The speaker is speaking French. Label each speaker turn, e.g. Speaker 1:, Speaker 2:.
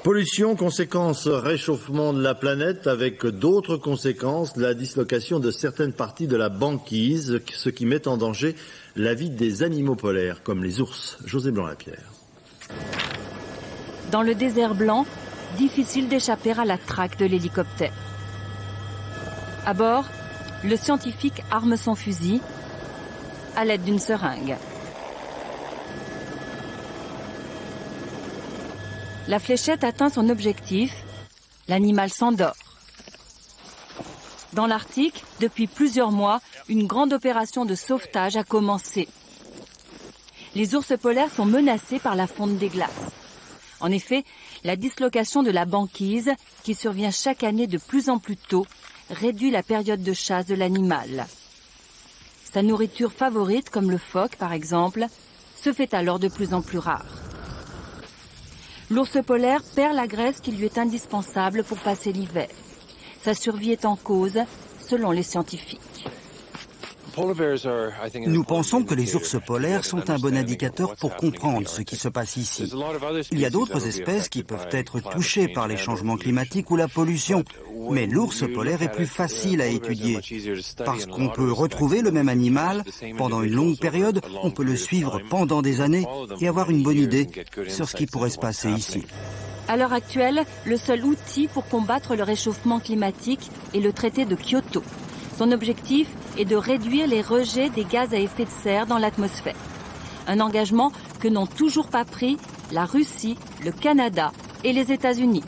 Speaker 1: Pollution, conséquence réchauffement de la planète avec d'autres conséquences, la dislocation de certaines parties de la banquise, ce qui met en danger la vie des animaux polaires comme les ours. José Blanc-Lapierre.
Speaker 2: Dans le désert blanc, difficile d'échapper à la traque de l'hélicoptère. À bord, le scientifique arme son fusil à l'aide d'une seringue. La fléchette atteint son objectif, l'animal s'endort. Dans l'Arctique, depuis plusieurs mois, une grande opération de sauvetage a commencé. Les ours polaires sont menacés par la fonte des glaces. En effet, la dislocation de la banquise, qui survient chaque année de plus en plus tôt, réduit la période de chasse de l'animal. Sa nourriture favorite, comme le phoque par exemple, se fait alors de plus en plus rare. L'ours polaire perd la graisse qui lui est indispensable pour passer l'hiver. Sa survie est en cause, selon les scientifiques.
Speaker 3: Nous pensons que les ours polaires sont un bon indicateur pour comprendre ce qui se passe ici. Il y a d'autres espèces qui peuvent être touchées par les changements climatiques ou la pollution, mais l'ours polaire est plus facile à étudier. Parce qu'on peut retrouver le même animal pendant une longue période, on peut le suivre pendant des années et avoir une bonne idée sur ce qui pourrait se passer ici.
Speaker 2: À l'heure actuelle, le seul outil pour combattre le réchauffement climatique est le traité de Kyoto. Son objectif est de réduire les rejets des gaz à effet de serre dans l'atmosphère. Un engagement que n'ont toujours pas pris la Russie, le Canada et les États-Unis.